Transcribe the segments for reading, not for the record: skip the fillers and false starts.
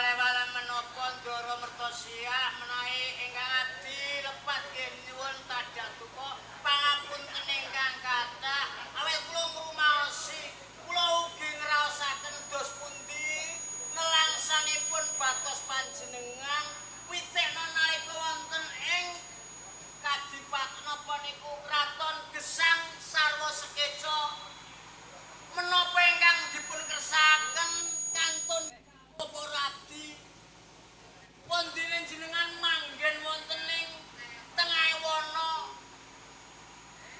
Wale-wale menapa Ndara Mertosia menawi ingkang adi lepat nggih nyuwun tadatuka pangapunten ingkang kathah awit kula ngrumaosi kula ugi ngraosaken dos pundi nelangsanipun batos panjenengan witekna nalika wonten ing kadipaten napa niku Kraton Gesang sarwa Sekeca menapa ingkang dipun kersakaken kantun apa radi pondene jenengan manggen wonten ing tengahing wana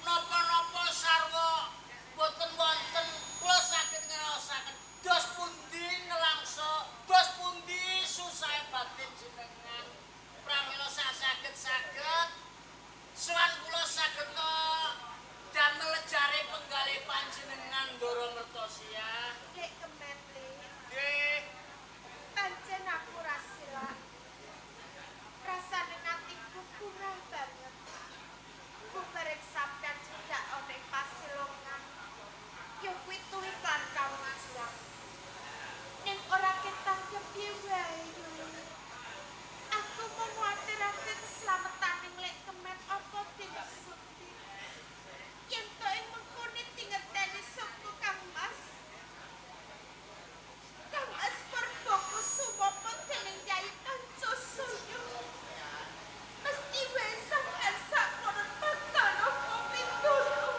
napa-napa sarwa boten wonten kula saged ngraosaken dos pundi nelangsa dos pundi susahe batin jenengan pramila saged sowan kula saged damel jare penggalih panjenengan Ndara Mertosia. Dek Kemet, Nggih. pancen aku rasila. Rasane atiku kurang banget. Ku bareng sampeyan cedak ana Pasilongan. Yo kuwi tuwi kan kamaslang. Ning ora ketang kepiye wae yo. Aku mau nguatirake keselamatan lek Kemet apa tidak suti. Yen to ing mengkone tingeteni sapa Kang Mas. Kang Mas perboku sumopo dening Yai Kanca Suyo. Mesti wae sampeyan sakmono bakal apa pituno.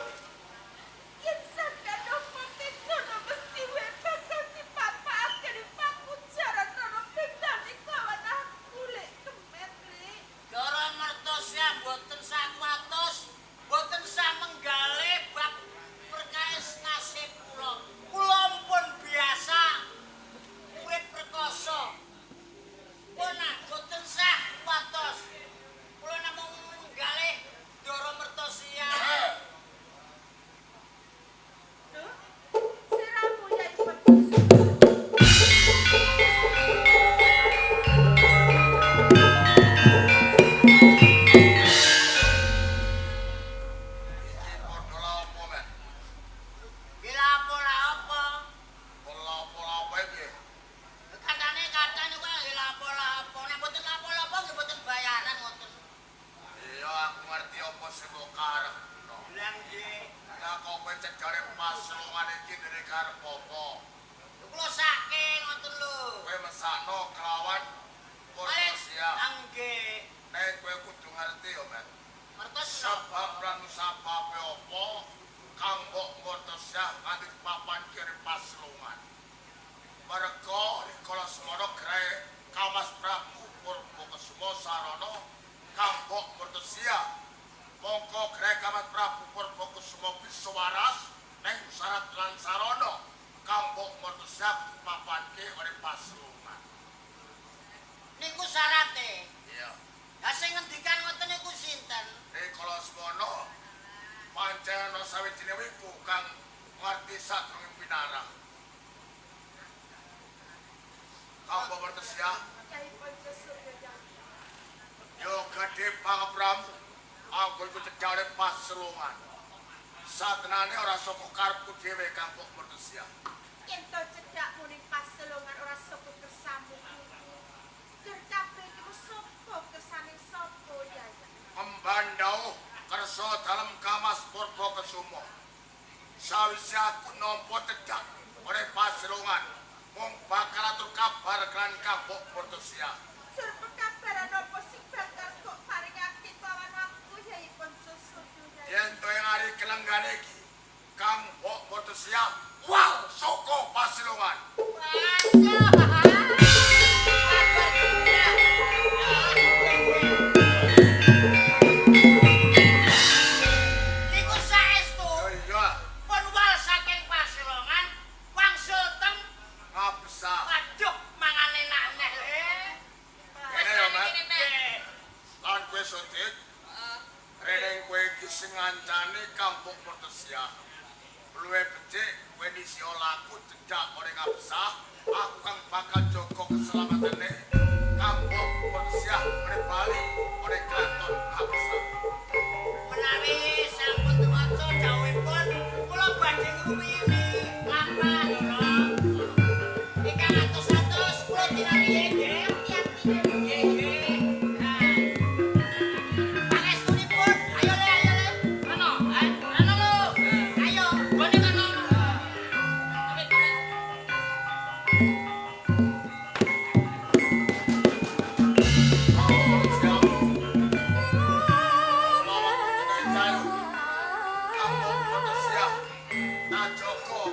Yen sampeyan apa pituno mesti wae bakal dipapake di pakujaran rono bedane kawan aku lek Kemet lek. Ndara Mertosia boten sakuatos, boten samenggalih bab perkawis nasib kula. Kula pun biasa urip perkoso. Kula boten sakuatos. Kula namung menggalih Ndara Mertosia. Duh, siramu Yai Kanca Gila apa? Katane katane kok gila apa? Nek boten apa-apa nggih boten bayaran ngoten. Bilang nggih. Kula saking ngoten lho. Nggih. Mertosia. Sebab lan sababe apa kang mbok Mertosia nganti papan kiri Pasilongan. Merga rikala semana grae Kamas Prabu Purbakasuma sarana kang mbok Mertosia. Mongko grae Kamas Prabu Purbakasuma bisa waras ning syarat lan sarana kang mbok Mertosia dipapanke oleh Pasilongan. Niku syarate. Iya. Lah sing ngendikan ngoten niku sinten? Rikala semana pancen ana sawijine wiku kang ngerti sadurunge pinarah. Kang mbok Mertosia Yai Kanca Suyo. yo gedhe pangapramu anggo iku cedhake Pasilongan. Satenane ora saka karepku dhewe Kang Mbok Mertosia. Yen to cedak muning Pasilongan ora sapa kersamu iku. Dur kabeh iku sapa kersane sapa Yai? Membandau kersa dalem Kamas Purbakasuma. Sawise aku nampa cedhak oleh Pasilongan, mung bakal atur kabar kan Kang Mbok Mertosia. Sur pekabaran apa sing bakal kok paringake kawan aku Yai Kanca Suyo. Yen to ing ari kelenggane iki Kang Mbok Mertosia wal saka Pasilongan. Niku saestu Iya, pun wal saking Pasilongan wangsul teng ngabesa. waduh mangan enak-enak le. Kene yo, Mak. Nggih. Lan kowe sotik. Rene kowe iki sing ngancani Kang Mbok Mertosia. Luwe becik kowe disi laku cedak ora ngabesa, aku kang bakal jaga keselamatane Kang Mbok Mertosia berbalik oleh kraton ngabesa. Menawi sampun tumaca dawuhipun kula badhe ngrumiyini apa lho. Ingkang atus-atus kula tinariye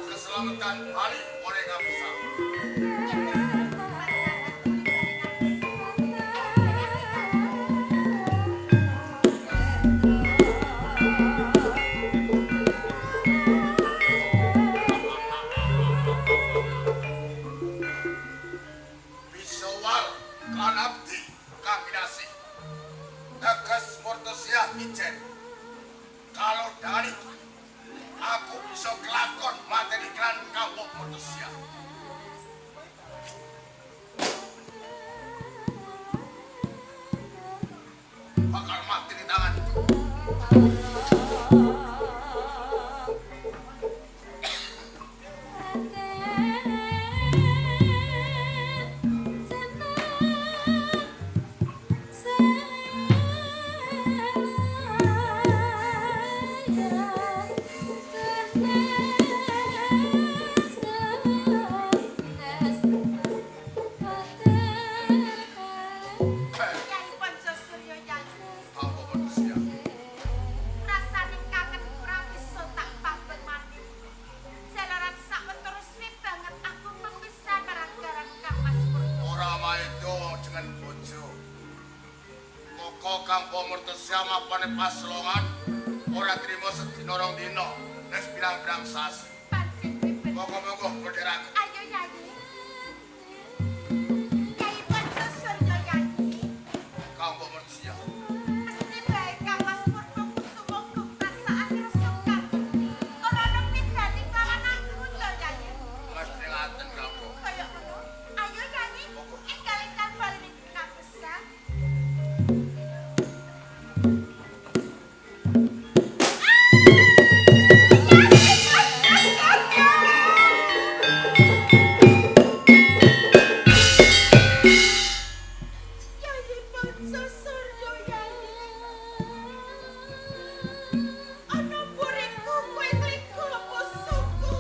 Keselamatan balik oleh Kapsa. Bisawal kan abdi kang kinasih. Tegas Mortosia Ijen. Kalau dari aku bisa kelakon materi klan kampung Mortosia. Bakal mati di tanganku. Nyai Pancasurya Nyai. Kampung Mortosia. Rasane kangen ora bisa tak pamben mati. Jalaran sawetara banget aku memisah gara-gara Kang Mas Purwo. Ora maedo dengan bojo. Moko kampung Mortosia mapane paslongan ora trimo sedina rong dina. Wis pirang-pirang sasi. Pancen pipit. Monggo-monggo berderaken. Ayo Nyai. Nyai Pancasurya Nyai. Kampung Mortosia. Mesti bae Kang Mas Purwo kusumo perasaan resukan. Ora nepi dadi kawan aku lho Nyai. Mesti ngaten kampung. Kaya ngono. Ayo Nyai. Enggal ingkang bali Kang Besar. Yai Pancasurya Yai. Ana buriku kowe kliko apa suku.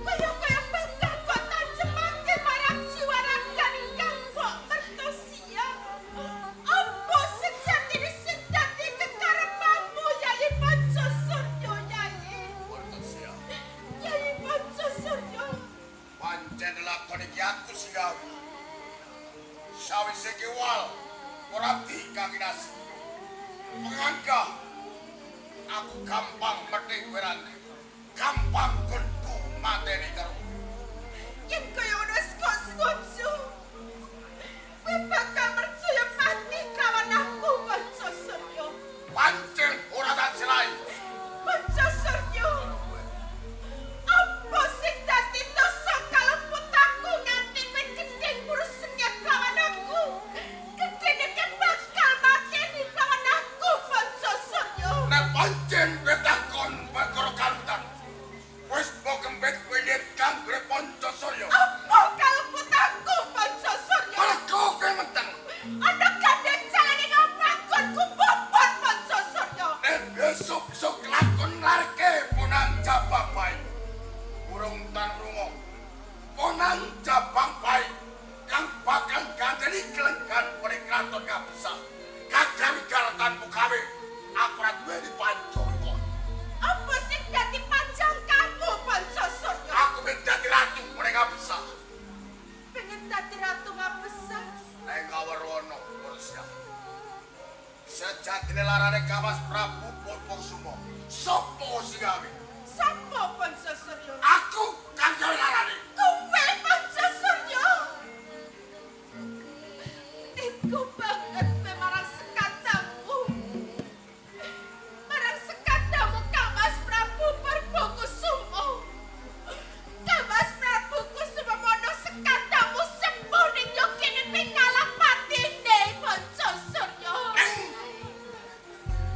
Kaya bakal kok tancemake marang jiwa ragane Kanggo Mertosia. Apa sejatine sing dadi kekarepanmu Yai Pancasurya Yai. Mortosia. Yai Pancasurya. Pancen lakon iki aku sing gawe. Sawise ki wal ora kang kinasih. Mengangka aku gampang metik werane. Gampang kunku mateni karo. Yen kaya ngono wis kok setuju. Kowe bakal percaya mati kawan aku Pancasurya. Pancen ora tak selai. Pancasurya. Apa sing dadi dosa kalebut aku nganti kowe gedhe ngurus sengit kawan aku? Gedhene kan bakal mateni kawan aku Pancasurya. Nek pancen kowe takon perkara karutan. Wis mbok kembet kowe lihat kang Poncosurya. Apa kalebut aku Pancasurya? Mergo kowe menteng. Ana gandeng jalane ngopakon ku bobot Pancasurya. Nek besok bisa kelakon larke Ponang Jabang Pai. Urung tan rungo. Ponang Jabang Pai kang bakal gandeni kelenggan oleh kraton Kapsa. Kagawi garatan mukawe. Aku ora duwe dipancoko. Apa sing dadi panjang kamu Pancasurya? Aku pengen dadi ratu oleh Kapsa. Pengen dadi ratu ngabesar. Nek kawerono Mortosia. Sejatine larane Kamas Prabu Purwosumo. Sopo sing gawe? Sapa Pancasurya? Aku kang gawe larane. Kowe Pancasurya. Iku banget kowe marang sekatamu. Marang sekatamu Kamas Prabu Purwokusumo. Kamas Prabu Kusumono sekatamu sembuh ning yogene pingalah patine Pancasurya.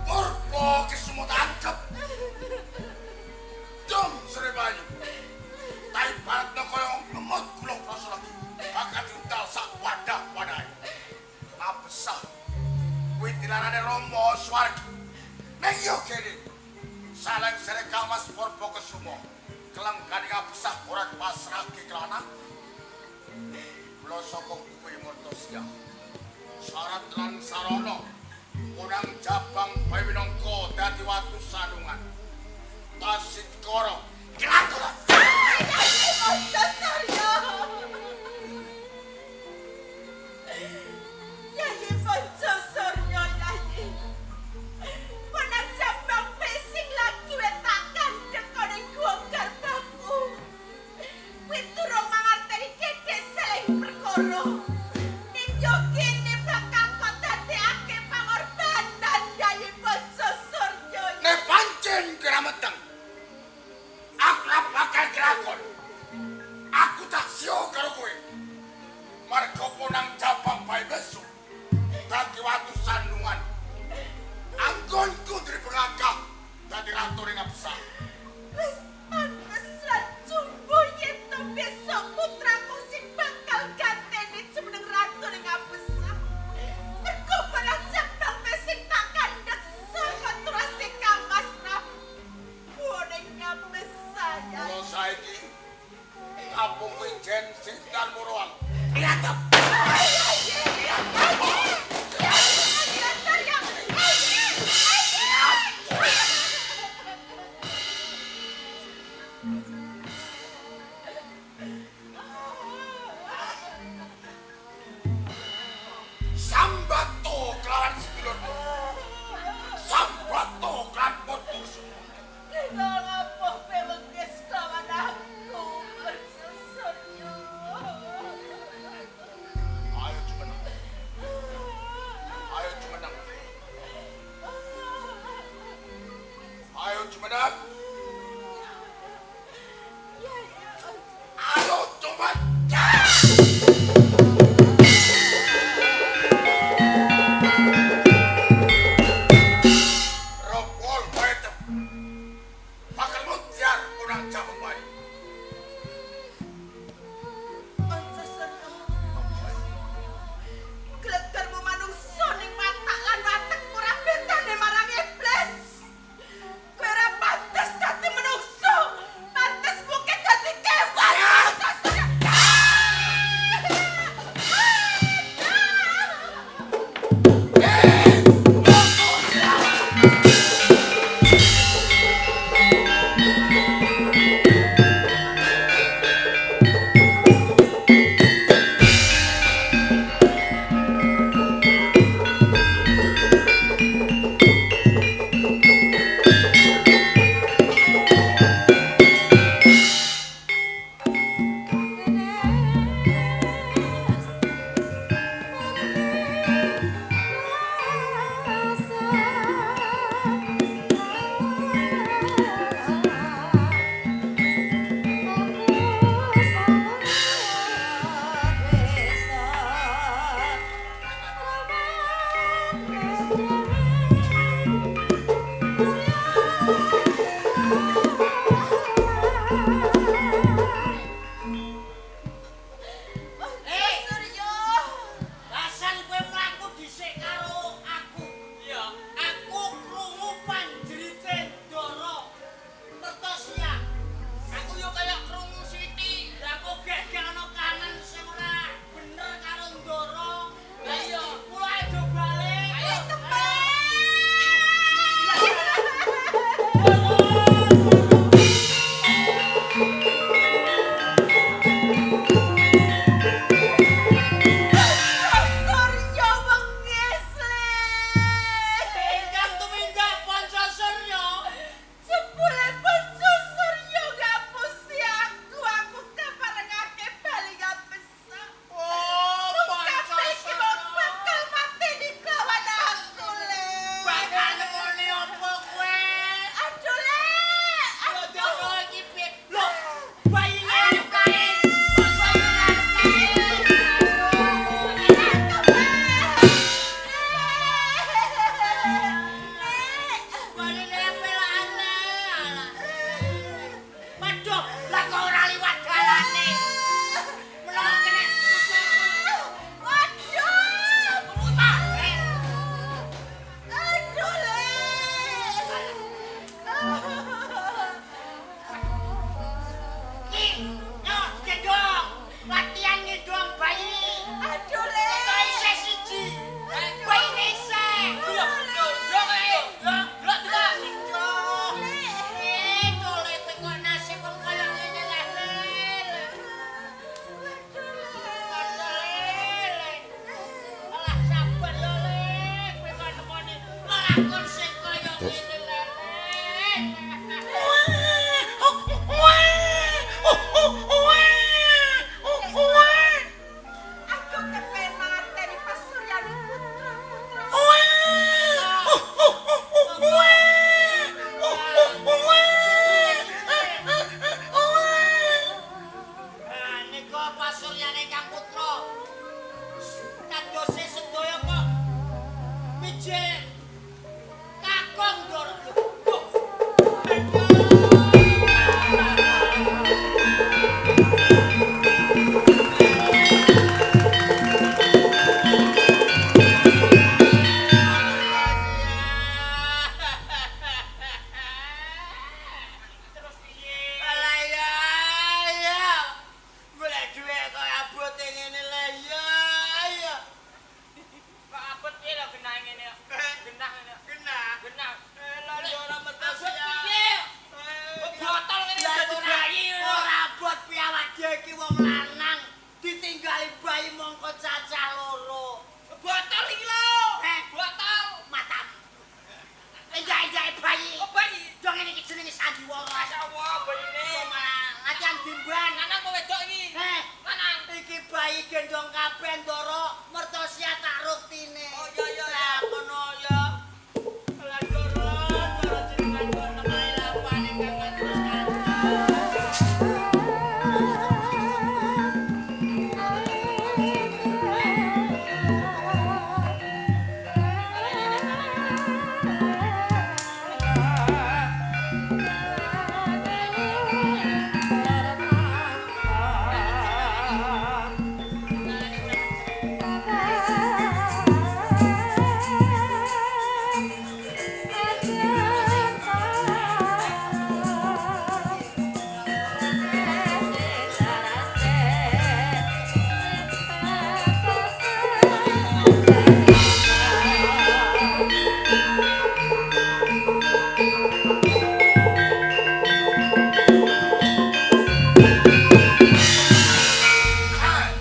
Purwo kesumo tangkep. Jom Srebayu. Tai baratno koyo ngemot kula prasa lagi. Bakal diuntal sak swarga. Ning yo kene. Saling sere Kangmas Purbokusumo. Kelenggan ngabesah ora pasrahke kelana. Kula saka kuwi Murtasya. Syarat lan sarana Unang Jabang bae minangka dadi watu sandungan. Tasit koro kelakon. Ojo Saryo. Yayi Ojo Saryo yayi. Unang Jabang pesing lagi wetak kandhek kene gua garbaku. Kuwi durung mangerteni gedhe seleng perkara. Ning yo kene bakal kok dadekake pangorbanan Yayi Ojo Saryo. Ne pancen kerameteng. Akrab bakal kelakon. Aku tak sio karo kowe. Marga Unang Jabang bae besu. Dadi watu sandungan. Anggonku dribengakah dadi ratu ring absah. Wis pantes lan jumbo yen to besok putraku sing bakal ganteni jumeneng ratu ning abesah. Mergo barang Jabang mesing tak kandhek saka turase Kangmas Prabu ning abesah ya. Kalau saiki kampung kuwi jen sintan muruang. Lihat sambato kelawan sedulurmu. Sambato kelawan Murtasya. Kita ngapuh pewengkes lawan aku Ojo Saryo. Ayo jumeneng. Ayo jumeneng. Ayo jumeneng. Ayo jumeneng. Robol wetem. Bakal mutiar Unang Jabang bae. Ojo Saryo. Glegermu manungsa ning matak lan watek ora bedane marang iblis. Kowe ora pantes dadi manungsa. Pantes mungkin dadi kewan. Ojo Saryo. lakon sing kaya ngene Lelen. Aku kepen mangerteni pasuryane putra. Nika pasuryane Kang Putra. Kadose sedaya kok mijil kakung Ndoro. Terus piye? Alah ya. Golek dhuwit kok abot ngene lho ya. Kok abot piye lho genah ngene kok. Genah ngene. Genah. Lah ora metes ya. Botol ngene dadi bayi. Ora abot piye awak dhewe iki wong lanang ditinggali bayi mongko cacah loro. Botol iki lho. Botol matam. Enjak-enjak bayi. Oh bayi. Yo ngene iki jenenge sandiwara. Masyaallah bayine. Latihan dimban. Lanang apa wedok iki? Lanang. Iki bayi gendong kabeh Ndoro, mertosia tak ruktine. Oh iya. Lah kono ya. Lah Ndoro jenengan kok nemai lapane kang terus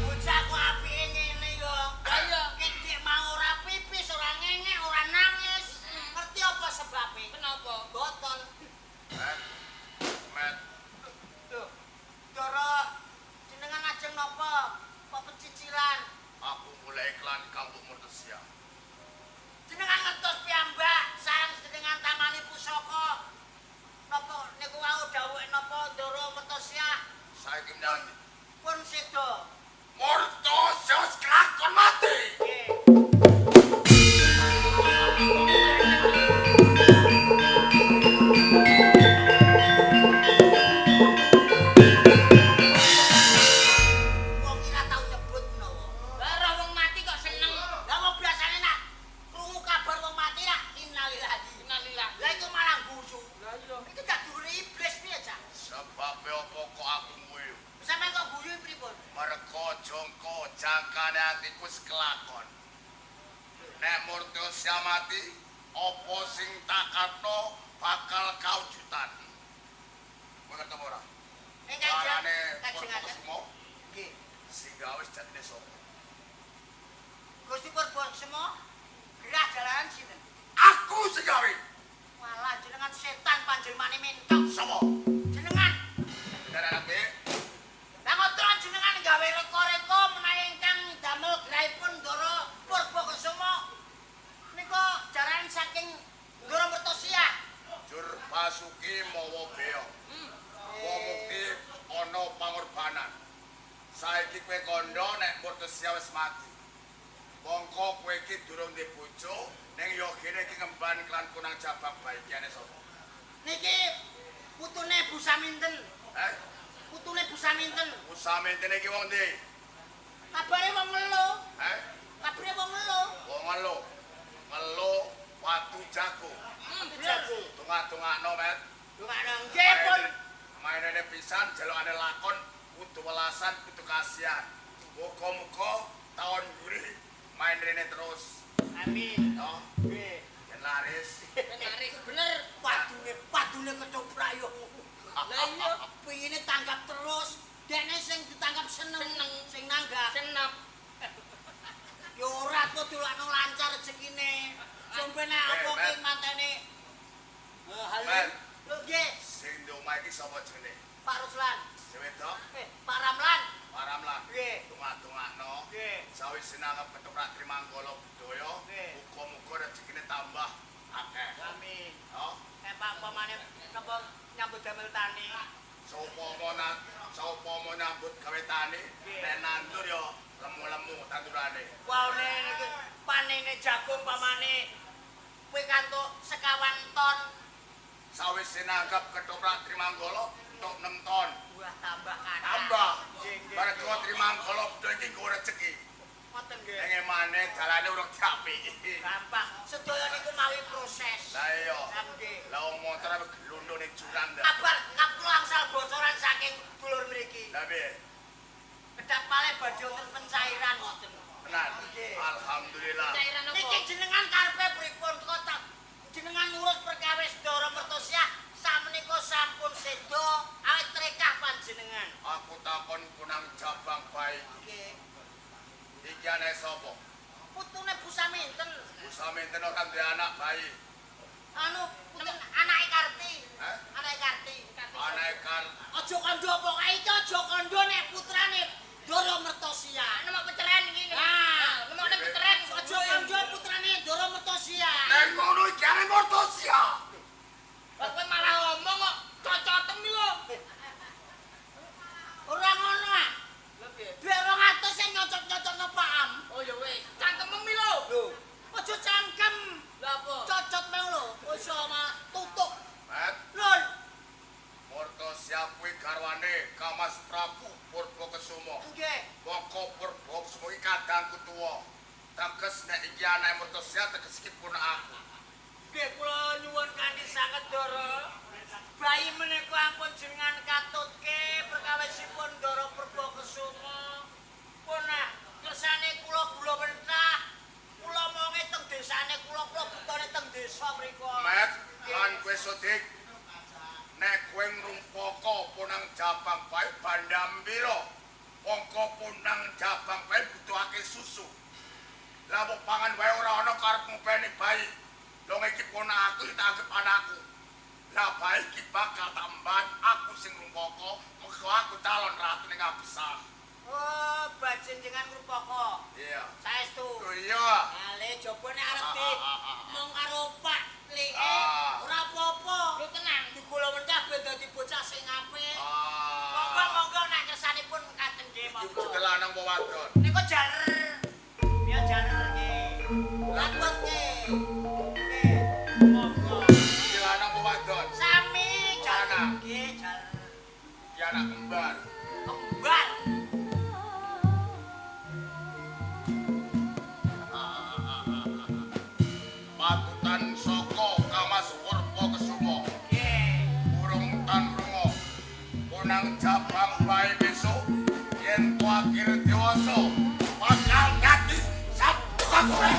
bocahku apike ngene yo. Ayo, nek mau ora pipis, ora ngengek, ora nangis. Ngerti apa sebabe? Kenapa? Botol. Met, Lho, Ndoro, jenengan ajeng napa? Apa pecicilan? aku mulai iklan kampung Mertesia. Jenengan ngertos piyambak, sayang jenengan tamani pusaka. Napa niku wau dawuhe napa Ndoro Mertosia? Saiki nyanyi. Pun sedo. Mertesia kelakon mati. Nggih. Wong ora tau nyebut menawa. Lah ora wong mati kok seneng. Lah wong biasane nak krungu kabar wong mati nak innalillahi. Innalillahi. Lah iku malah guyu. Lah iya. Iki gak dhuwure iblis piye, Cak? Sebab apa kok aku nguyu? Sampeyan kok guyu pripun? Mergo jongko jangkane atiku kelakon. Nek Mertesia mati, apa sing takatno bakal kaujutan. Kowe ketemu ora? Warane Kajengaken. Purbokusuma Nggih. sing gawe jatine sapa? Gusti Purbokusuma gerah dalanan sinten? Aku sing gawe. Malah jenengan setan panjenengane mentok. Sapa? Jenengan. Bener ape? Lah ngoten jenengan gawe reko-reko menawi ingkang damel gerahipun Ndoro Purbokusuma. Nika jaranan saking Ndoro Mertosia. Jur Basuki mawa beo. Wong mukti ana pangorbanan. Saiki kowe kandha nek Mertesia wis mati. Mongko kowe iki durung ndek bojo, ning yo kene iki ngemban klan kunang jabang baikane sapa? Niki putune Bu Saminten. Putune Bu Saminten. Usamenten iki wong ndi? Kabare wong ngelo. Kabare wong ngelo. Wong ngelo. Ngelo watu jago. Jago. Tungak-tungakno, Met. Dungakno nggih pun. Mainane pisan jalukane lakon kudu welasan kudu kasihan. Muga-muga taun mburi main rene terus. Amin. Yo, Nggih. yen laris. Laris bener padune kecombrayung. Lah iya pengine tanggap terus. Dene sing ditangkap seneng, sing nanggap seneng. Ya ora kok dolakno lancar rezekine. Sumpene apa ki mantene. Halo. Lho nggih. Sing di omah iki sapa jenenge? Pak Ruslan. Sing wedok? Pak Ramlan. Pak Ramlan. Nggih. Tungak-tungakno. Nggih. Sawise nanggep ketoprak Trimanggala budaya, Nggih. muga-muga rezekine tambah akeh. Amin. Oh, Pak pamane napa nyambut damel tani. Saupama nyambut gawe tani, nek nandur ya lemu-lemu tandurane. Waune niki panene jagung pamane kuwi kantuk 50 ton. Sawise nanggep ketoprak Trimanggala entuk 6 ton. Wah tambah kathah. Tambah. Nggih, nggih. Mergo Trimanggala budaya iki nggo rezeki. Ngoten nggih. Ning maneh dalane urung diapiki. Gampang. Sedaya niku mawi proses. Lah iya. Nggih. Lah wong motor ape glundho ning jurang dah. Kabar kula angsal bocoran saking dulur mriki. Lah piye? Kedap malih badhe wonten pencairan ngoten. Tenan. Nggih. Alhamdulillah. Cairan apa? Niki jenengan karepe pripun kok jenengan ngurus perkawis Ndara Mertosyah sakmenika sampun sedo awit trekah panjenengan. Aku takon kunang Jabang bae. Nggih. Iki anake sapa? Putune Bu Saminten. Bu Saminten ora duwe anak bayi. Anu putune anake Karti. Hah? Anake Karti. Anake kan Aja kandha pokoke iki aja kandha nek putrane Ndara Mertosyah. Nama peceran iki. Ah, nemokne peceran aja kandha putrane Ndara Mertosyah. nek ngono iki ane Mertosyah. Kowe malah ngomong kok cocotem iki lho. Ora ngono ah. Lha piye? Dhuwit 200 sing nyocot-nyocotno Pak Am. Oh ya wis, cangkemem iki lho. Lho, aja cangkem. Lah apa? Cocot meh lho. Wis malah tutuk. Mat, Lho, Mertosyah kuwi garwane Kamas Prabu Purbakesuma. nggih. Mongko Purbakesuma iki kadangku tuwa. Teges nek iki anake Mertosyah teges iki pun aku. Nggih kula nyuwun kanthi sanget Ndara. Bayi menika ampun jenengan katutke perkawisipun Ndara Purbakesuma. Pun kersane kula mentah. Kula monge teng desane kula butone teng desa mriku. Mat, lan kowe Sodik. Nek kowe ngrumpaka punang Jabang bae bandambira. Mongko punang Jabang bae butuhake susu. Lah mbok pangan wae ora ana karepmu pene bayi. Lho iki pun aku tak anggap anakku. Lah bae iki bakal tambahan aku sing ngrumpaka, mergo aku calon ratu ning Absah. Oh, bajenengan ngrupaka. Iya. Saestu. Oh iya. Ale jobone arep di mong karo Pak Lee. Ah. Ora apa-apa. Lu tenang, digula mentah ben dadi bocah sing apik. Ah. Monggo nek kersanipun katen nggih Iki monggo. budal lanang apa wadon? Niku jaler. Ya jaler nggih. Lapot nggih. Nggih. Monggo. Iki lanang apa wadon? Sami jaler Anak. nggih jaler. Iki anak kembar. Kembar. Patutan saka Kamas Purbakesuma. Nggih. Burung tan rungo. Punang Jabang bae besok yen kuatir dewasa bakal dadi satu kakure.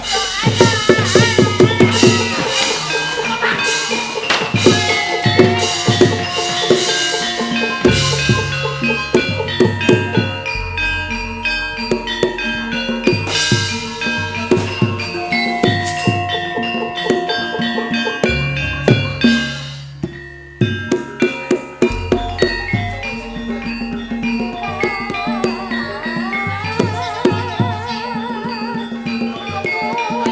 Thank you.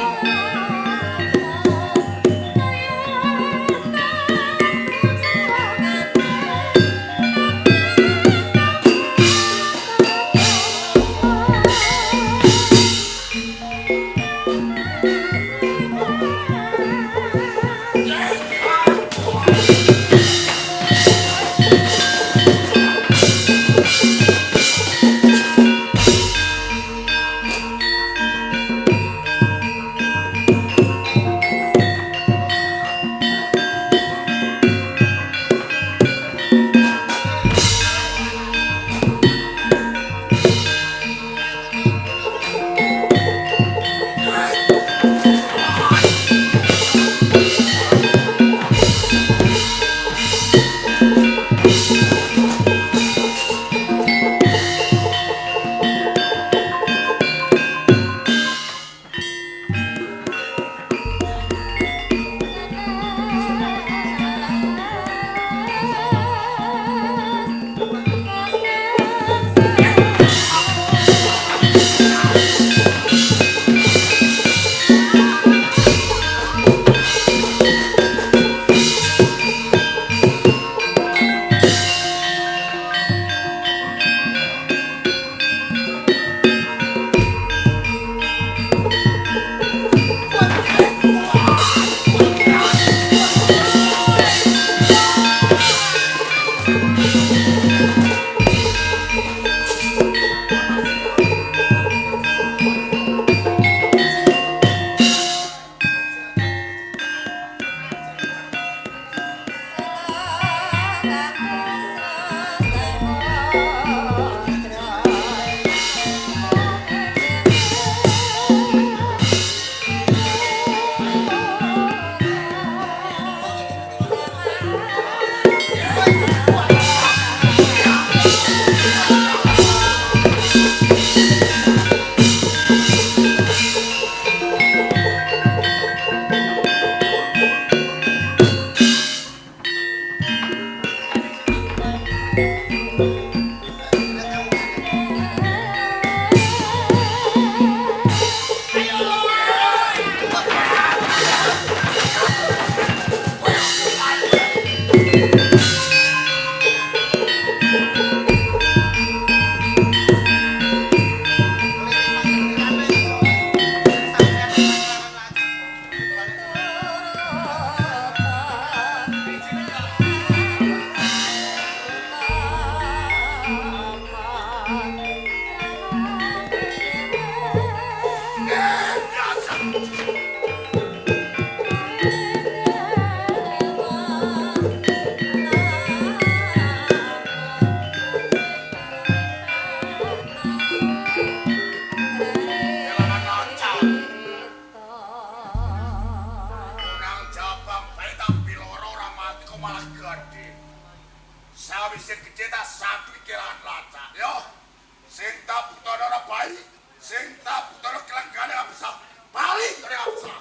Sing tak butuh ora bayi, sing tak butuh kelenggane absa. Balik dari absa.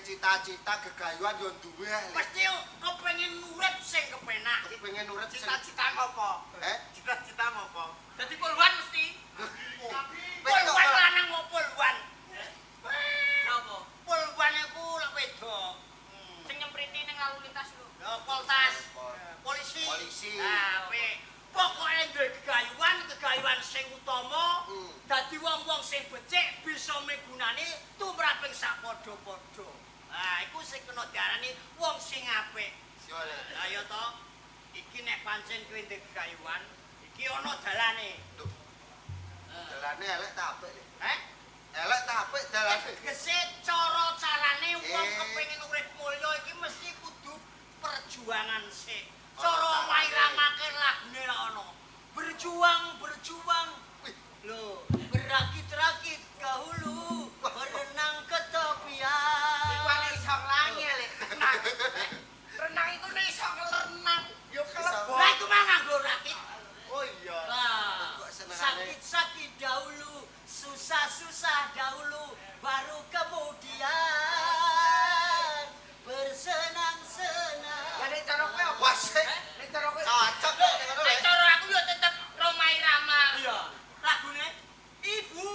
Cita-cita gegayuan yo duwe. Mesti kepengin urip sing kepenak. Kepengin urip sing Cita-cita apa? Cita-cita apa? Dadi poluan mesti. Poluan lanang mau poluan. Napa? Poluan iku lek wedok. Sing nyempriti ning lalu lintas lho. Lho poltas. Polisi. Nah, pokoke duwe gegayuan sing utama. Dadi wong-wong sing becik bisa migunani tumraping sak padha-padha. Nah, iku sing kena diarani wong sing apik. Yo lek. Lah ya to. Iki nek pancen kowe ndek gegayuhan, iki ana dalane. Dalane elek ta apik lek. Heh? Elek ta apik dalane. Tegese cara carane wong kepengin urip mulya iki mesti kudu perjuangan sik. Cara ngairamake lagune ra ono. Berjuang, berjuang. Loh, berakit-rakit dahulu, berenang ke tepian. Iku ane iso nglangi lek renang. Renang iku nek iso ngrenang yo kelebon. Lah iku mah nganggo rakit. Oh iya. Nah, Kok senengane. sakit-sakit dahulu, susah-susah dahulu, baru kemudian bersenang-senang. Ya nek cara kowe apa? Wah, sik. Nek cara kowe Cocok kok ngono Nek lek. cara aku yo tetep Roma Irama. Iya. Lagune Ibu.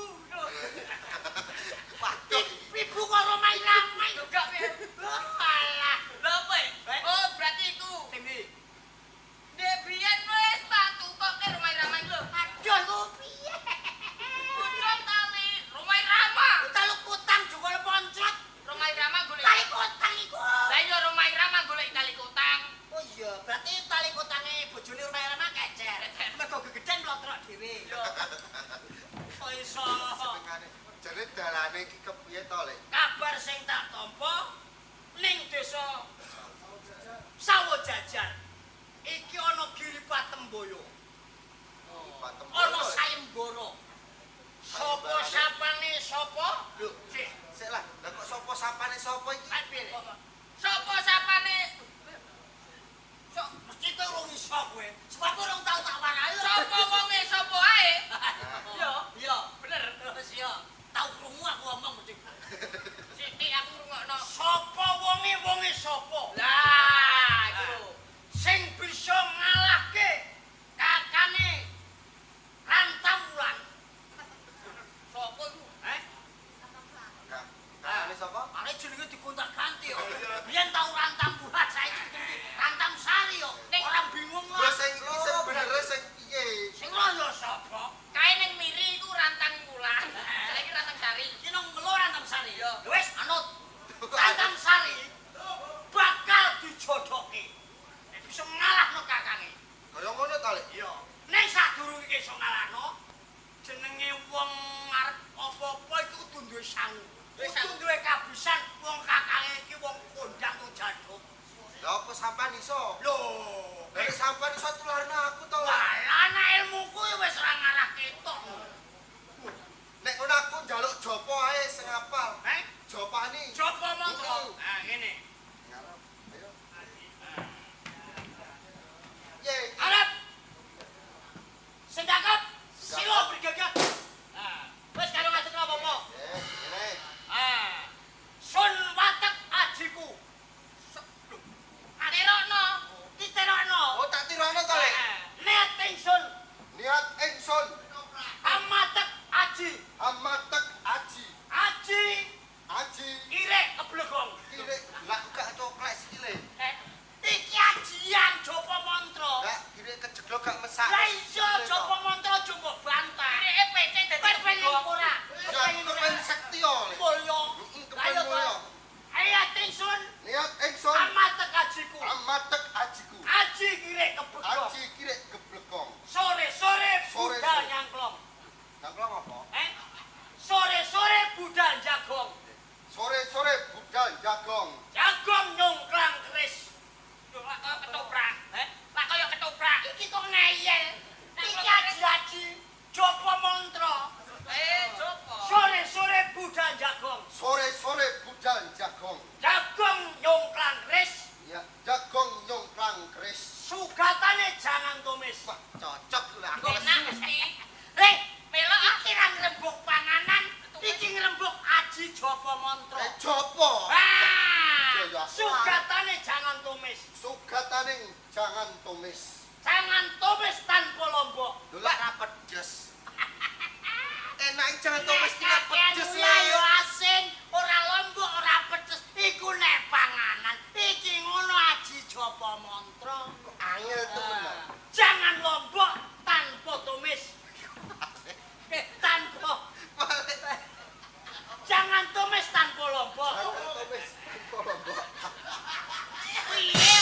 Waduh. Ibu kok Roma Irama itu gak alah. Lha apa? Oh, berarti iku. Sing ndi? Dek biyen wis tak tukokke Roma Irama iku lho. Aduh, iku piye? Kutang tali Roma Irama. Telu kutang jungkul poncot. Roma Irama golek. Tali kutang iku. Lah iya Roma Irama golek tali kutang. Oh iya, berarti tali kutange bojone Roma Irama kecer. Mergo gegeden mlotrok dhewe. Yo. Kok iso? Senengane. Jane dalane iki kepiye to lek? Kabar sing tak tampa ning desa Sawojajar. Iki ana Giripatemboyo. Patem. Ana Sayembara. Sapa sapane sapa? Lho, sik. Sik lah. Lah kok sapa sapane sapa iki? Kan piye? Sopo sapane? Sok mesti kowe ora iso kowe. Sebab kowe ora tau tak warai. Sopo wonge sopo ae? Iya, iya, bener. Terus iya. Tau krungu aku ngomong mesti. Sithik aku ngrungokno. Sapa wonge sapa? Lah, iku. Sing bisa ngalahke kakane Rantamulan. Sopo iku? Eh? Kakane sapa? Are jenenge dikontak-ganti yo. Biyen tau Rantambuhat saiki diganti Rantamsari yo. Ora bingung Lho lah. sing iki sing bener sing piye? Sing loyo sapa? Kae ning miri iku rantang wulan. Saiki rantang sari. Iki nang ngelo Rantamsari. Yo. Wis anut. Rantamsari bakal dijodohke. Nek bisa ngalahno kakane. Kaya ngono to lek. Iya. Nek sadurunge iso ngalahno, jenenge wong arep apa-apa iku kudu duwe sangu. Kudu duwe kabisan wong kakange iki wong kondang wong jaduk. Lah apa sampean iso? Lho, Nek sampean iso tularno aku to lek. walah ana ilmuku wis ora ngarah ketok. Nek ngono aku njaluk jopo ae sing apal. Heh, Jopani. coba monggo. Nah, ngene. Ayo. Ye. Arep. Sing cakep, sila bergegas. Nah, wis karo ngadeg apa-apa. Ngene. Ah. Sun watek ajiku. Aterokno. Diterokno. Oh tak tirono to lek. Niat ingsun Niat ingsun amatek aji. amatek aji. Aji Aji. irek keblegong. Kire lah gak coklek sikile. Iki ajian Japa Mantra. Lah kire kejeglok gak mesak. Lah iya Japa Mantra jumbo bantah. Ireke pece dadi Pengen ora? Ya kepen sekti yo lek. Mulya. Kepen mulya. Ayo ingsun Niat ingsun amatek ajiku. amatek ajiku. Aji irek keblegong. Aji kire geblekong. Sore-sore Sore-sore. budal nyangklong. Nangklong apa? Sore-sore budal jagong. Sore-sore budal jagong. Jagong nyongklang keris. Lho, lak kaya ketoprak. Lak kaya ketoprak. Iki kok ngeyel. Iki aji-aji Japa Mantra. Jopo. Sore-sore budal jagong. Sore-sore budal jagong. Jagong nyongklang keris. Ya, jagong nyongklang keris. Sugatane jangan tumis. Wah, cocok lah. Enak mesti. Hei, Melok ah. iki ra ngrembug panganan. Iki ngrembug aji Japa Mantra. Jopo. Ah! Ya, ya. Sugatane jangan tumis. Sugataning jangan tumis. Jangan tumis tanpa lombok. Lho lak ra pedes. Enak jangan tumis ki ra pedes ya yo ya. asin, ora lombok, ora pedes. Iku nek panganan. Iki ngono aji Japa Mantra. Angel temen. Jangan lombok tanpa tumis. Tanpa. Jangan tumis tanpa lombok. Jangan tumis. Kok lombok. Piye?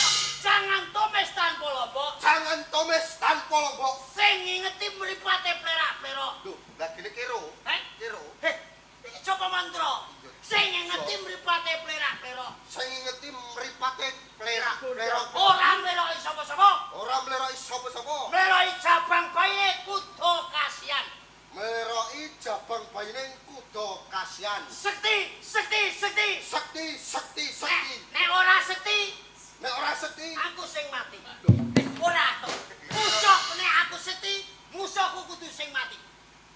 mbok. Sing ngingeti mripate plerak-plerok. Lho, lah gini kiro. Heh? Kiro. Iki Joko Mantra. Sing ngingeti mripate plerak-plerok. Sing ngingeti mripate plerak-plerok. Ora mleroki sapa-sapa. Ora mleroki sapa-sapa. Mleroki jabang bayi kudu kasihan. Meroki jabang bayine kuda kasihan. Sekti, sekti, sekti. Sekti, sekti, sekti. Nek ora sekti, Nek ora sekti, aku sing mati. Ora to. Musuh nek aku sekti, musuhku kudu sing mati.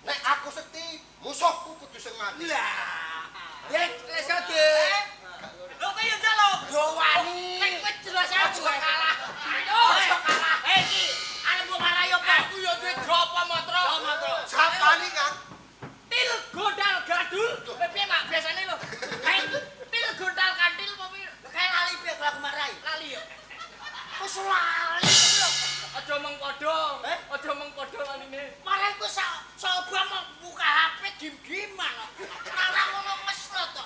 nek aku sekti, musuhku kudu sing mati. Lah. Dik, wis Dik. Lho kok yo njaluk. Dowani. Nek kowe jelas aku kalah. Ayo, aja kalah. Iki arep mbok marahi apa? Aku yo duwe Joko Mantra. Joko Mantra. Sapani Kang? Til godal gadul. Piye Mak biasane lho. Hei, pil gondal kantil apa piye? Kayak lali piye kalau aku marahi? Lali yo. Wis lali lho. Aja mung padha. Aja mung padha laline. Malah ku coba mau buka HP gim-giman kok. Ora ngono mesno to.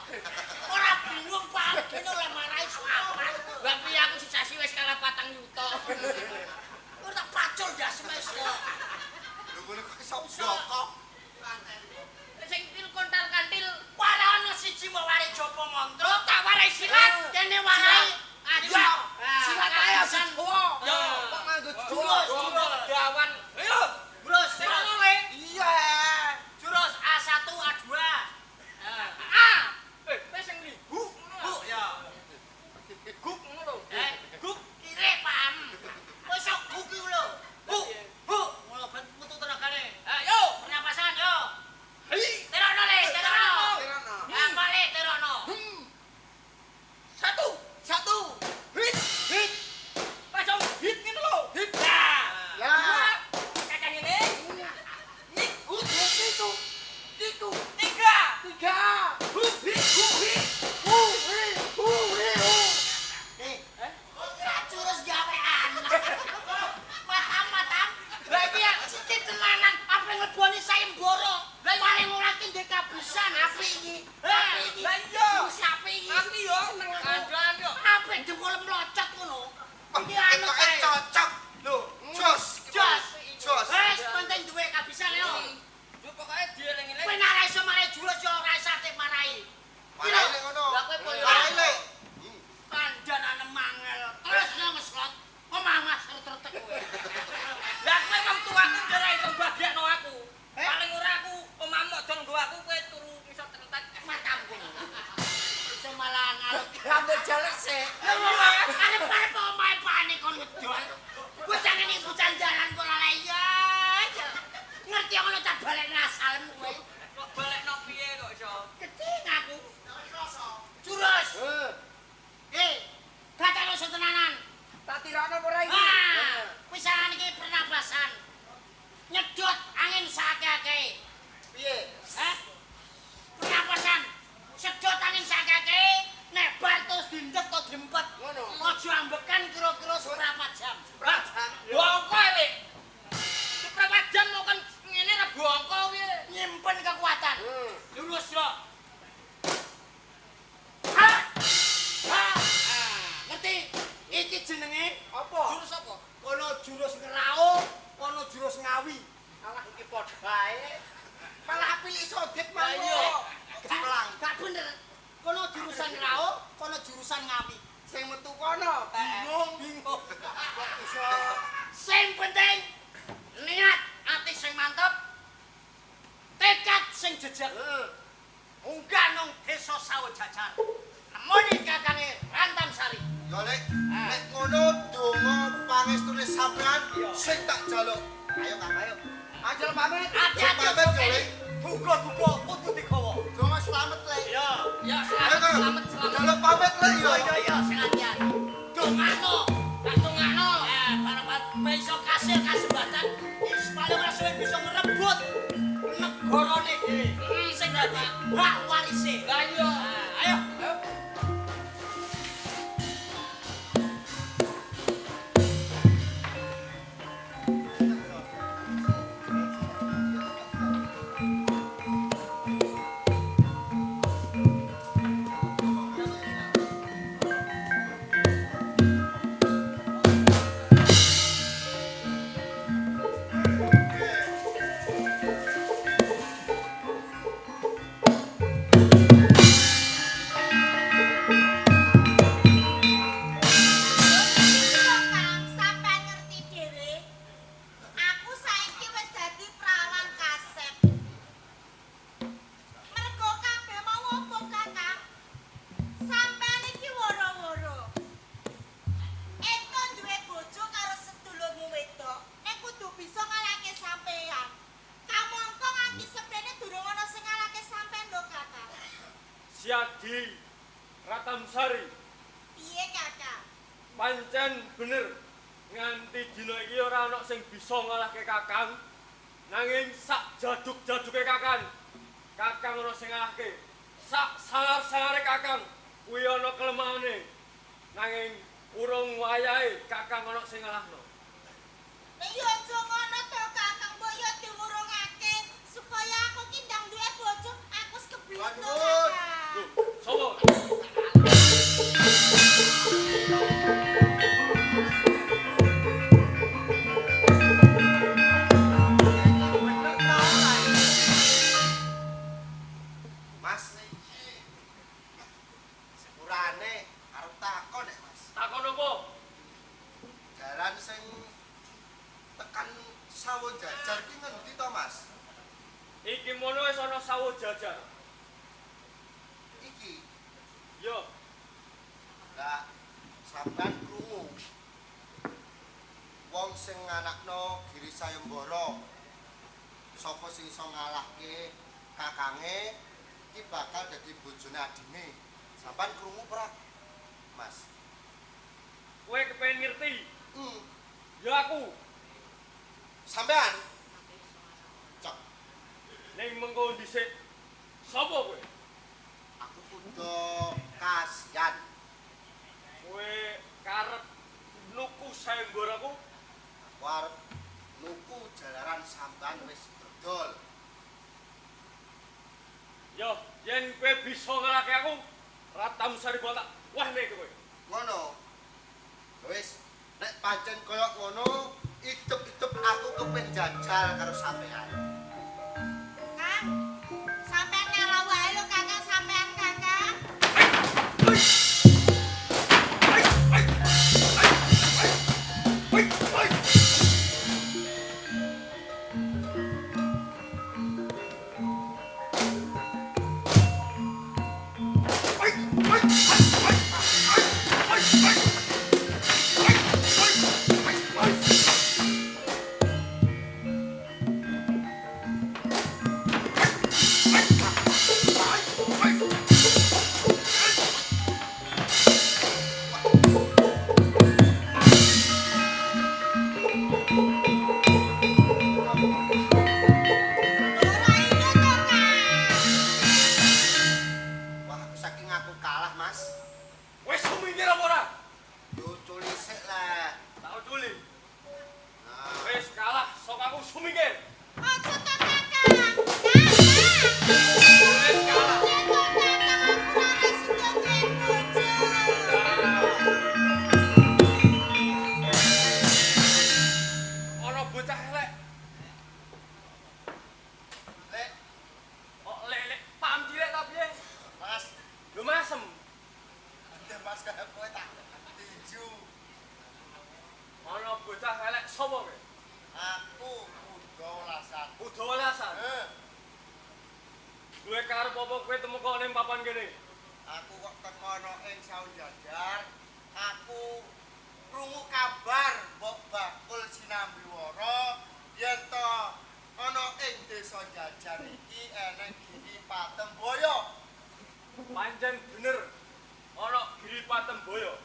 Ora bingung paham kene oleh marahi sopan. Lah piye aku sisasi wis kalah 4 yuta. Ora tak pacul ndas mes kok. Lho ngene kok iso Joko. Sing til kontal kantil. Ora ono siji mau warai Joko Mantra. Oh, tak warai silat. Kene warai. Ayo. Silat ayo Jawa. Yo. Kok nganggo Jurus, jurus dawan. Ayo. Bros, Terus le. iya. Jurus A1 A2. A. Wis sing li. Bu. Ya. Guk ngono. Guk kire paham. Wis kok guk iki lho. Bu. Ngono ben metu tenagane. Ayo. Pernapasan yo. Hei. Terono le, terono. Terono. Bale terono. Satu. Satu. Hit. Hit. Pasang hit ngene lho. Hit. Lah, Kakak ngene. Nik. Itu. Tiga. Tiga. Tiga. Hit. Hit. Ora jurus gawean. Matam. Lah iki ya. Cicit tenanan apa ngeboni sayembara. Paling ora ki ndek kabisan apik iki. Lah iya. Jurus apik iki. Aku yo seneng kandan yo. Apik jempol mlocot ngono. Iki anu kok kae. cocok. Lho, jos. Jos. Jos. Wes penting duwe kabisan yo. Yo pokoke dieling-eling. Kowe nek ora iso marai jurus yo ora iso ate marai. Marai lek ngono. Lah kowe poyo. Marai lek. Kandhanane mangel. Terus yo ngeslot. Omah retek kowe. Lah kowe wong tuaku ora iso bagiakno aku. Paling ora aku omahmu dol nggo aku kowe turu iso terentek. Matamku. Iso malah ngaluk. Rambut jaluk sik. Arep-arep omahe panik kon ngedol. Bocah ngene bocah jalan kok lala iya. Ngerti ngono tak balik asalmu kowe. Kok balekno piye kok iso? Keting aku. Jurus. Gak iso tenanan. Tak tirano ora iki. Wah, pisanan iki pernapasan. Nyedot angin sakake. Piye? Hah? Pernapasan. Sedot angin sakake, nek bar terus dindek to diempet. Ngono. Aja ambekan kira-kira seprapat jam. Bongko lek. Seberapa jam mau kan ngene ra bongko piye? Nyimpen kekuatan. Lurus yo. Ngerti? Iki jenenge Apa? Jurus apa? kono jurus ngerao, kono jurus ngawi. Alah iki padha bae. Malah pilih sodet Lah iya. Keplang. Gak bener. Kono jurusan ngerao, kono jurusan ngawi. Sing metu kono. Bingung. Kok iso? Sing penting niat ati sing mantep. Tekad sing jejeg. Munggah nang desa Sawo Jajar. Nemoni kakange Rantamsari. Yo lek nek ngono donga pangestune sampean sing tak jaluk. Ayo Kang, ayo. Ajal pamit. Hati-hati Pamit, oke. yo, Lek. Duga-duga kudu digawa. Donga slamet lek. Ya. Ya Ayo Kang. selamat. Jaluk pamit lek yo. Yo sing hati-hati. Dongano. Tak tungano. Para iso kasil kasebatan wis paling ora suwe bisa ngrebut negarane dhewe. Sing dadi hak warise. Lah iya. Ayo. Suryadi Ratamsari. Piye Kakang? Pancen bener nganti dina iki ora ana sing bisa ngalahke Kakang. Nanging sak jaduk-jaduke Kakang ana sing ngalahke. Sak sangar-sangare Kakang kuwi ana kelemahane. Nanging urung wayahe Kakang ana sing ngalahno. Nek yo aja ngono to Kakang, mbok yo diwurungake supaya aku ki ndang duwe bojo, aku wis keblinger Lanjut. Kakang. Lho, sapa? Mas, sepurane arep takon nek Mas. Takon apa? Dalan sing tekan sawo jajar ki ngendi to Mas? Iki mono wis ana sawo jajar. Iki Yo, lah sampean krungu. Wong sing nganakno Giri Sayembara sapa sing iso ngalahke kakange iki bakal dadi bojone adine. Sampean krungu ora, Mas? kowe kepengin ngerti? Hmm, Ya aku sampean cok, ning mengko dhisik. Sapa kowe? aku kudu kasihan. Kowe karep nuku sayembaraku? Aku arep nuku jalaran sampean wis dodol. Yo, yen kowe bisa ngalahke aku, Ratamsari botak wahne kowe. Ngono. Wis, nek pancen kaya ngono, idep-idep aku kepen jajal karo sampean. Kang, sampean ngalah wae lho Kakang, sampean Kakang. Ora iso to Kang. Wah, aku saking aku kalah, Mas. Wis sumingkir apa ora? Yo culi sik lah. Tak uduli. Nah, Wis kalah sok aku sumingkir. Aja to Kakang. Kakang. Wis kalah. Aja to Kakang, aku ora sida duwe bojo. Ana bocah elek. Lek, Kok lek pam cilik ta piye? Mas, Lho masem. ade Mas kaya kowe tak tinju. Ana bocah elek sapa kowe? Aku kudu welasan. Kudu welasan. Duwe karep apa kowe temeka ning papan kene? Aku kok tekono ing saung jajar, aku krungu kabar mbok bakul sinambi wara yen to ana ing desa jajar iki eneng Giri Patemboyo. Pancen bener ana Giri Patemboyo.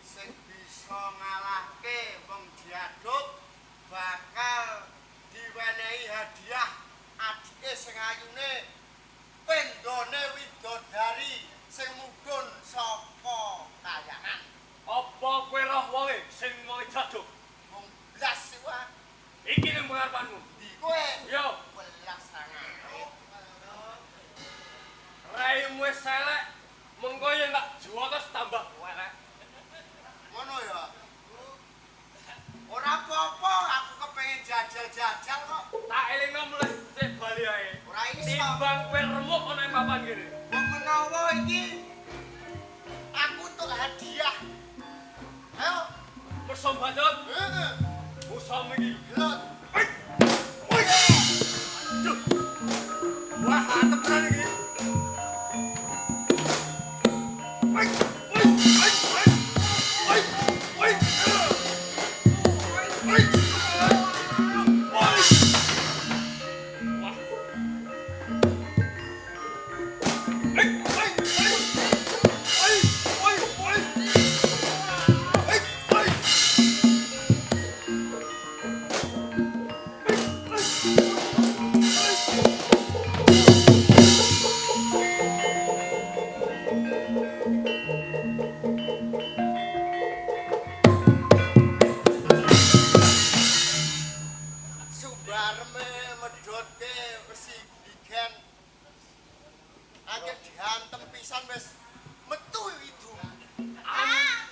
Sing bisa ngalahke wong diaduk bakal diwenehi hadiah adike sing ayune pendone widodari sing mudhun saka kayangan. Apa kowe roh wonge sing mau jaduk? Wong blas wae Iki ning pengarepanmu. di kowe. Yo, Welas sangat. raimu wis elek, mengko yen tak juwotos tambah elek. Ngono ya. Ora apa-apa, aku kepengin jajal-jajal kok. Tak elingno mulih sik bali ae. Ora iso. Timbang kowe remuk ana ing papan kene. Wong menawa iki aku untuk hadiah. Ayo, Persombadan heeh. usam iki. Gelot. Wah, mantep tenan iki. Wah. bareme medhotke wesi gigen. Akeh diantem pisan wis metu itu. Ah.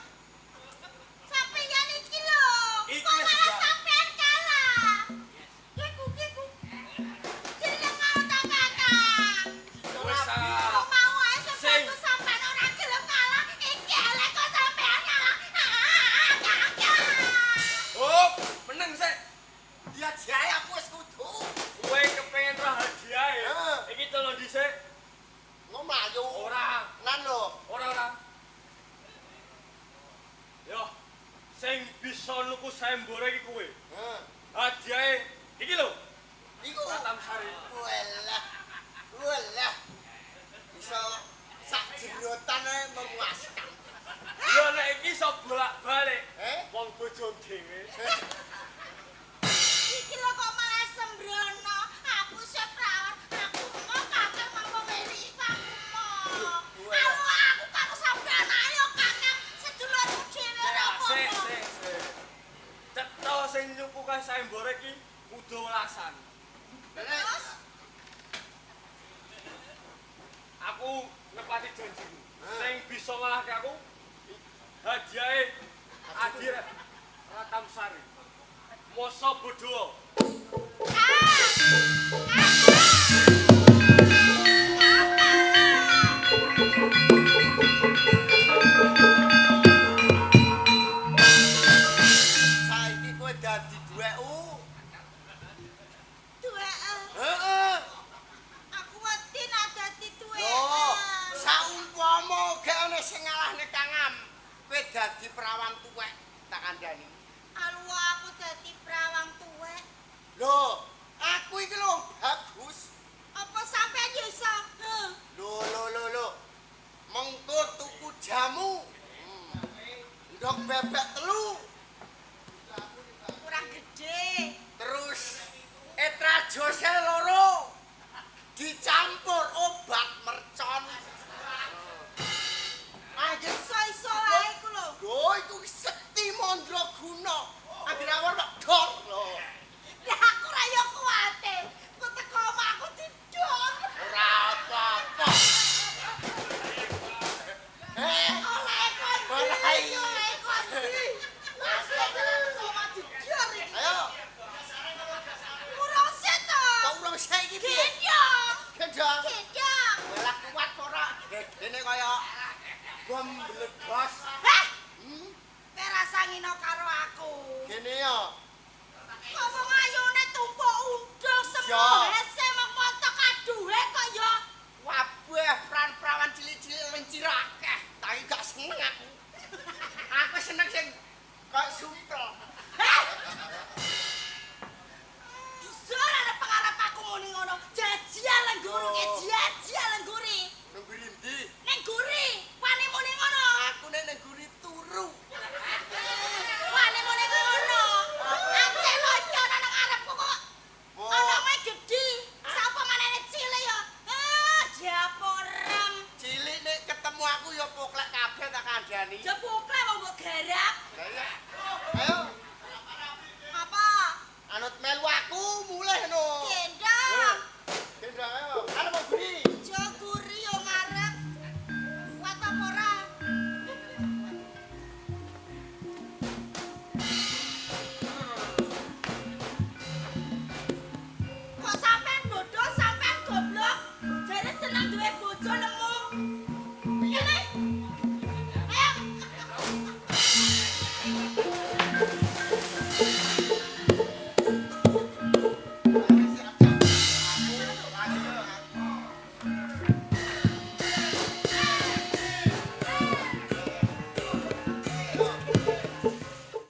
Sampeyan iki lho. Iki Kok wis malah ya. sampeyan kalah. Kiku. Jeneng mau ta Kakang. Wis Kok mau ae Sing. sepatu sampeyan ora gelem kalah. Iki elek kok sampeyan kalah. Kakang. Oh, meneng sik. Dia jae aku wis kudu. Kowe kepengen roh hadiah ya. Heeh. Iki tolong dhisik. Ngomlayu. Ora. Nan lho. Ora. Yo, sing bisa nuku sayembara iki kowe. Heeh. Hadiahe iki lho. Iku Ratam Sari. Walah. Bisa sak jerotan ae memuaskan. Yo nek iki iso bolak-balik. Wong bojo dhewe. Iki lho kok malah sembrono. Aku seprawon. Aku kok Kakang mau ngeli kamu. Aku karo sampeyan ayo Kakang sedulurku dhewe ora Sik. apa-apa. Cetha sing nyuku kae sayembara iki kudu welasan. Terus Aku nepati janjiku. Sing bisa ngalahke aku hadiahe Adir Ratam Sari. Masa bodho. saiki kowe dadi duweku. duweken. Heeh. Aku wedi nek dadi Lho, duweken. saumpama gek ana sing ngalahne Kangam, kowe dadi perawan tuwek tak kandhani. Alu aku dadi prawang tuwek. Lho, aku iki lho bagus. Apa sampeyan ya iso? Heh. Lho. Mengko tuku jamu. Ndok bebek telu. Kurang gede. Terus etrajose loro. Dicampur obat mercon. Anjir Iso-iso wae ku lho. lho iku sekti mandraguna. Anggere awak kok dor lho. Lah aku ra yo kuwate. Kok teko omahku didor. Ora apa-apa. Oleh kon. Ora iya. Oleh kon. Mas kok omah didor iki. Ayo, Urung sik to. kok urung saiki piye? Gendong. Gendang. Gendong. Walah kuat ora? Gedene kaya bom meledos. Hah? Kowe rasa ngino karo aku. Gene yo. Ngomong